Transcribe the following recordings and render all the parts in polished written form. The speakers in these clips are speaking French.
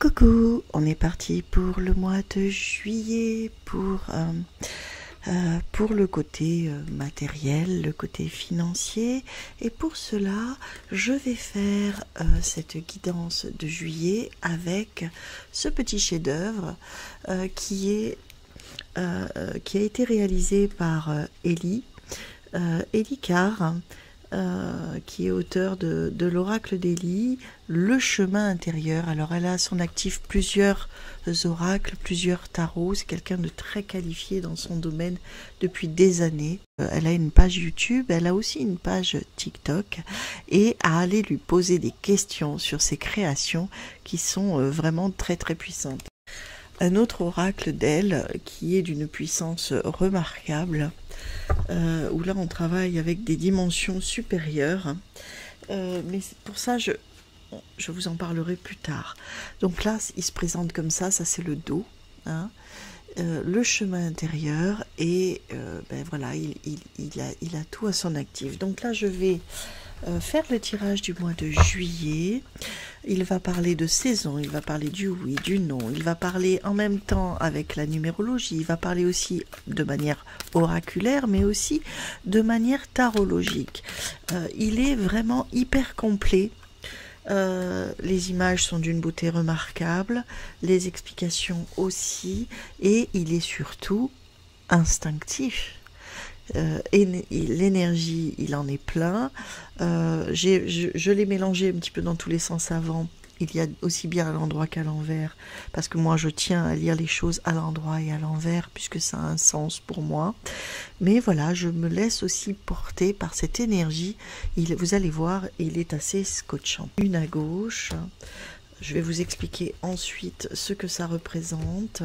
Coucou, on est parti pour le mois de juillet pour le côté matériel, le côté financier. Et pour cela, je vais faire cette guidance de juillet avec ce petit chef-d'œuvre qui a été réalisé par Ellie Carr, qui est auteur de l'oracle d'Ellie, le chemin intérieur. Alors elle a à son actif plusieurs oracles, plusieurs tarots, c'est quelqu'un de très qualifié dans son domaine depuis des années. Elle a une page YouTube, elle a aussi une page TikTok, et à aller lui poser des questions sur ses créations qui sont vraiment très très puissantes. Un autre oracle d'elle qui est d'une puissance remarquable, où là on travaille avec des dimensions supérieures, mais pour ça je vous en parlerai plus tard. Donc là il se présente comme ça c'est le dos, hein, le chemin intérieur, et voilà, il a tout à son actif. Donc là je vais faire le tirage du mois de juillet. Il va parler de saison, il va parler du oui, du non, il va parler en même temps avec la numérologie, il va parler aussi de manière oraculaire, mais aussi de manière tarologique. Il est vraiment hyper complet. Les images sont d'une beauté remarquable, les explications aussi, et il est surtout instinctif. Et l'énergie, il en est plein. Je l'ai mélangé un petit peu dans tous les sens avant. Il y a aussi bien à l'endroit qu'à l'envers, parce que moi je tiens à lire les choses à l'endroit et à l'envers, puisque ça a un sens pour moi. Mais voilà, je me laisse aussi porter par cette énergie. Vous allez voir, il est assez scotchant. Une à gauche, je vais vous expliquer ensuite ce que ça représente.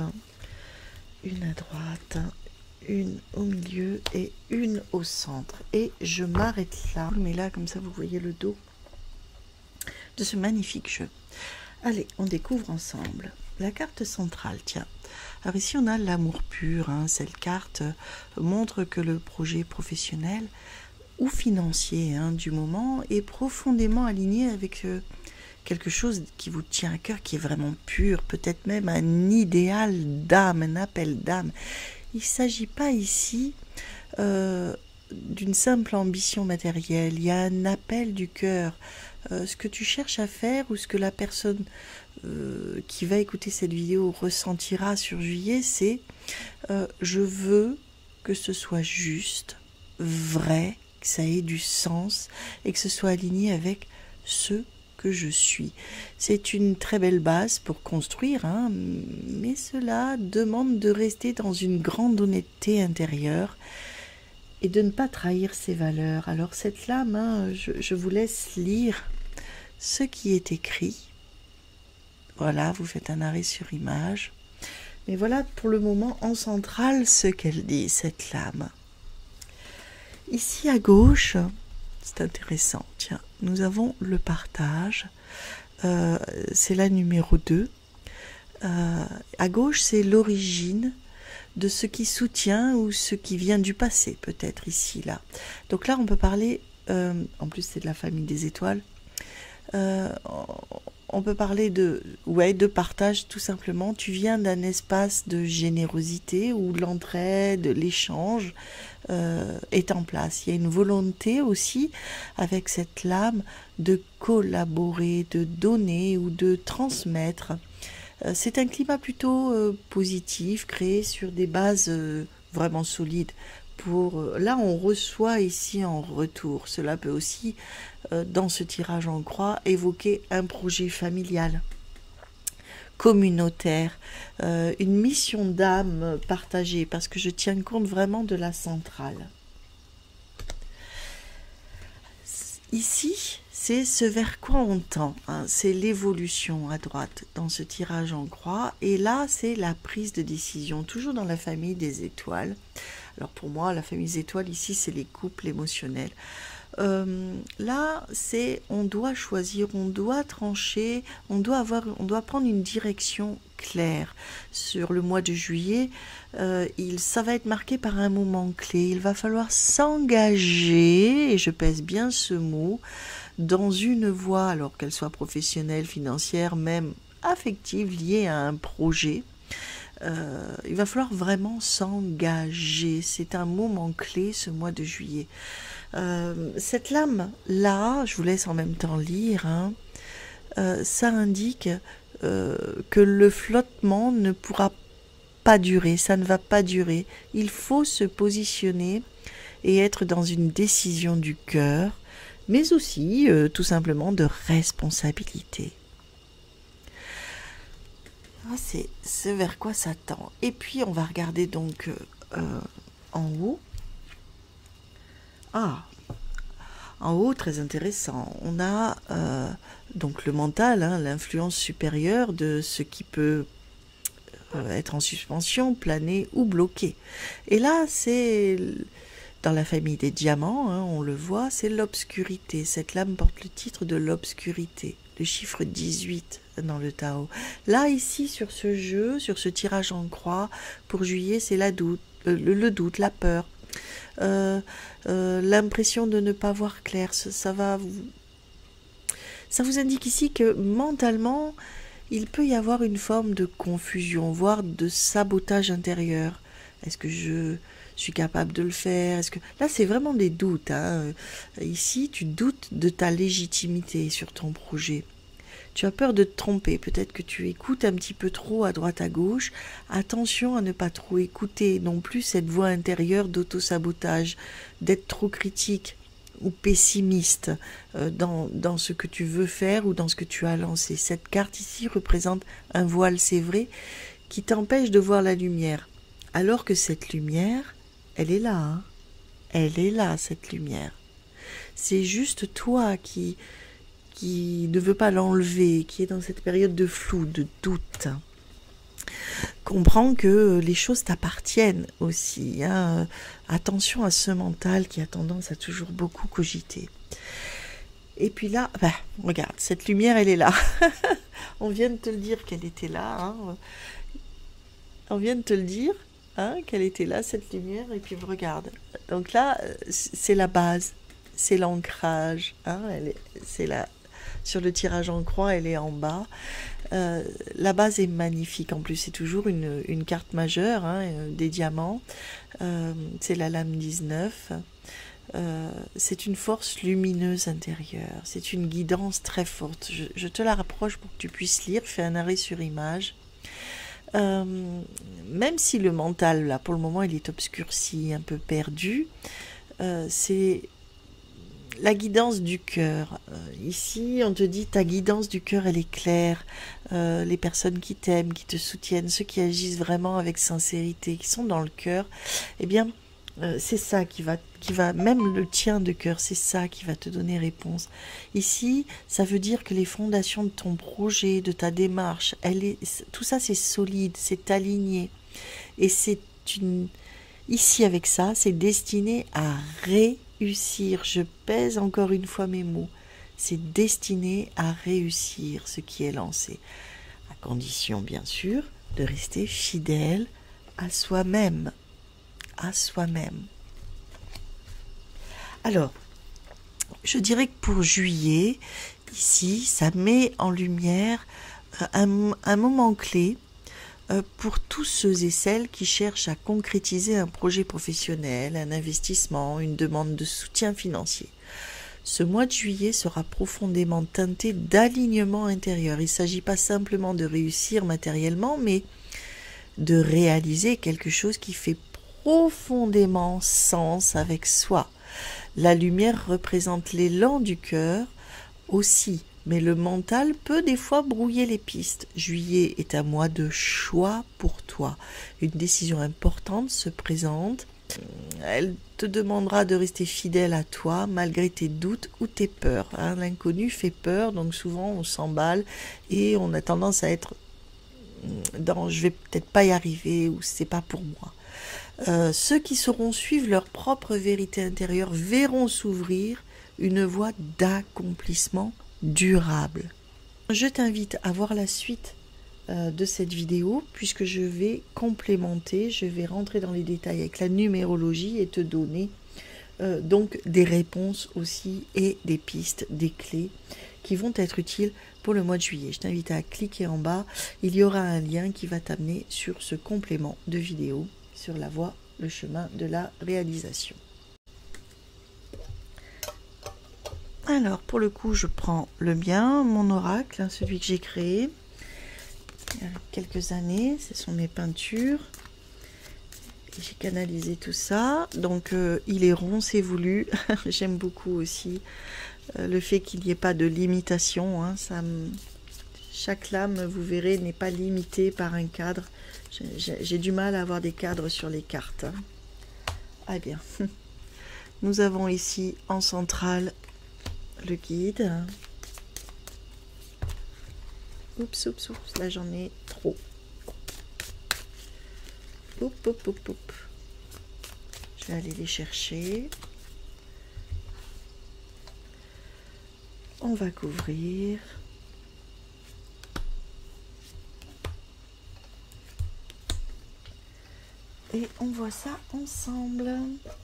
Une à droite, une au milieu et une au centre. Et je m'arrête là. Mais là, comme ça, vous voyez le dos de ce magnifique jeu. Allez, on découvre ensemble la carte centrale. Tiens, alors ici on a l'amour pur, hein. Cette carte montre que le projet professionnel ou financier, hein, du moment est profondément aligné avec quelque chose qui vous tient à cœur, qui est vraiment pur, peut-être même un idéal d'âme, un appel d'âme. Il ne s'agit pas ici d'une simple ambition matérielle. Il y a un appel du cœur. Ce que tu cherches à faire, ou ce que la personne qui va écouter cette vidéo ressentira sur juillet, c'est je veux que ce soit juste, vrai, que ça ait du sens et que ce soit aligné avec ce que je suis. C'est une très belle base pour construire, hein, mais cela demande de rester dans une grande honnêteté intérieure et de ne pas trahir ses valeurs. Alors cette lame, hein, je vous laisse lire ce qui est écrit. Voilà, vous faites un arrêt sur image. Mais voilà pour le moment en centrale ce qu'elle dit, cette lame. Ici à gauche, c'est intéressant, tiens, nous avons le partage, c'est la numéro 2. À gauche, c'est l'origine de ce qui soutient ou ce qui vient du passé, peut-être ici, là. Donc là, on peut parler, en plus c'est de la famille des étoiles, on peut parler de partage tout simplement. Tu viens d'un espace de générosité où l'entraide, l'échange est en place. Il y a une volonté aussi avec cette lame de collaborer, de donner ou de transmettre. C'est un climat plutôt positif, créé sur des bases vraiment solides. Là, on reçoit ici en retour. Cela peut aussi, dans ce tirage en croix, évoquer un projet familial, communautaire, une mission d'âme partagée, parce que je tiens compte vraiment de la centrale. Ici, c'est ce vers quoi on tend, hein, c'est l'évolution à droite dans ce tirage en croix, et là c'est la prise de décision, toujours dans la famille des étoiles. Alors pour moi, la famille des étoiles ici, c'est les couples émotionnels. Là, c'est on doit choisir, on doit trancher, on doit prendre une direction claire. Sur le mois de juillet, ça va être marqué par un moment clé. Il va falloir s'engager, et je pèse bien ce mot, dans une voie, alors qu'elle soit professionnelle, financière, même affective liée à un projet. Il va falloir vraiment s'engager. C'est un moment clé ce mois de juillet. Cette lame-là, je vous laisse en même temps lire, hein, ça indique que le flottement ne pourra pas durer, ça ne va pas durer. Il faut se positionner et être dans une décision du cœur, mais aussi tout simplement de responsabilité. C'est ce vers quoi ça tend. Et puis on va regarder donc en haut. En haut, très intéressant. On a donc le mental, hein, l'influence supérieure de ce qui peut être en suspension, planer ou bloqué. Et là, c'est dans la famille des diamants, hein, on le voit, c'est l'obscurité. Cette lame porte le titre de l'obscurité, le chiffre 18 dans le Tao. Là, ici, sur ce jeu, sur ce tirage en croix, pour juillet, c'est le doute, la peur. L'impression de ne pas voir clair, ça vous indique ici que mentalement il peut y avoir une forme de confusion, voire de sabotage intérieur. Est-ce que je suis capable de le faire? Là c'est vraiment des doutes, hein. Ici tu doutes de ta légitimité sur ton projet. Tu as peur de te tromper, peut-être que tu écoutes un petit peu trop à droite à gauche. Attention à ne pas trop écouter non plus cette voix intérieure d'auto-sabotage, d'être trop critique ou pessimiste dans ce que tu veux faire ou dans ce que tu as lancé. Cette carte ici représente un voile, c'est vrai, qui t'empêche de voir la lumière. Alors que cette lumière, elle est là, hein. Elle est là, cette lumière. C'est juste toi qui ne veut pas l'enlever, qui est dans cette période de flou, de doute. Comprends que les choses t'appartiennent aussi, hein. Attention à ce mental qui a tendance à toujours beaucoup cogiter. Et puis là, regarde, cette lumière, elle est là. On vient de te le dire qu'elle était là, hein. On vient de te le dire, hein, qu'elle était là, cette lumière, et puis regarde. Donc là, c'est la base, c'est l'ancrage, hein, c'est là. Sur le tirage en croix, elle est en bas. La base est magnifique. En plus, c'est toujours une carte majeure, hein, des diamants. C'est la lame 19. C'est une force lumineuse intérieure. C'est une guidance très forte. Je te la rapproche pour que tu puisses lire. Fais un arrêt sur image. Même si le mental, là, pour le moment, il est obscurci, un peu perdu, c'est la guidance du cœur. Ici, on te dit ta guidance du cœur, elle est claire. Les personnes qui t'aiment, qui te soutiennent, ceux qui agissent vraiment avec sincérité, qui sont dans le cœur, eh bien, c'est ça qui va, même le tien de cœur, c'est ça qui va te donner réponse. Ici, ça veut dire que les fondations de ton projet, de ta démarche, tout ça c'est solide, c'est aligné. Et ici avec ça, c'est destiné à réussir. Je pèse encore une fois mes mots. C'est destiné à réussir ce qui est lancé. À condition, bien sûr, de rester fidèle à soi-même. À soi-même. Alors, je dirais que pour juillet, ici, ça met en lumière un moment clé pour tous ceux et celles qui cherchent à concrétiser un projet professionnel, un investissement, une demande de soutien financier. Ce mois de juillet sera profondément teinté d'alignement intérieur. Il ne s'agit pas simplement de réussir matériellement, mais de réaliser quelque chose qui fait profondément sens avec soi. La lumière représente l'élan du cœur aussi, mais le mental peut des fois brouiller les pistes. Juillet est un mois de choix pour toi. Une décision importante se présente. Elle te demandera de rester fidèle à toi malgré tes doutes ou tes peurs. Hein, l'inconnu fait peur, donc souvent on s'emballe et on a tendance à être dans « je vais peut-être pas y arriver » ou « c'est pas pour moi ». Ceux qui sauront suivre leur propre vérité intérieure verront s'ouvrir une voie d'accomplissement durable. Je t'invite à voir la suite de cette vidéo puisque je vais complémenter, je vais rentrer dans les détails avec la numérologie et te donner donc des réponses aussi et des pistes, des clés qui vont être utiles pour le mois de juillet. Je t'invite à cliquer en bas, il y aura un lien qui va t'amener sur ce complément de vidéo sur la voie, le chemin de la réalisation. Alors pour le coup, je prends le mien, mon oracle, celui que j'ai créé il y a quelques années, ce sont mes peintures. J'ai canalisé tout ça, donc il est rond, c'est voulu. J'aime beaucoup aussi le fait qu'il n'y ait pas de limitation, hein. Chaque lame, vous verrez, n'est pas limitée par un cadre. J'ai du mal à avoir des cadres sur les cartes, hein. Ah bien, nous avons ici en centrale le guide. Oups, oups, oups, là j'en ai trop. Oup, oup, oup, oup. Je vais aller les chercher. On va couvrir. Et on voit ça ensemble.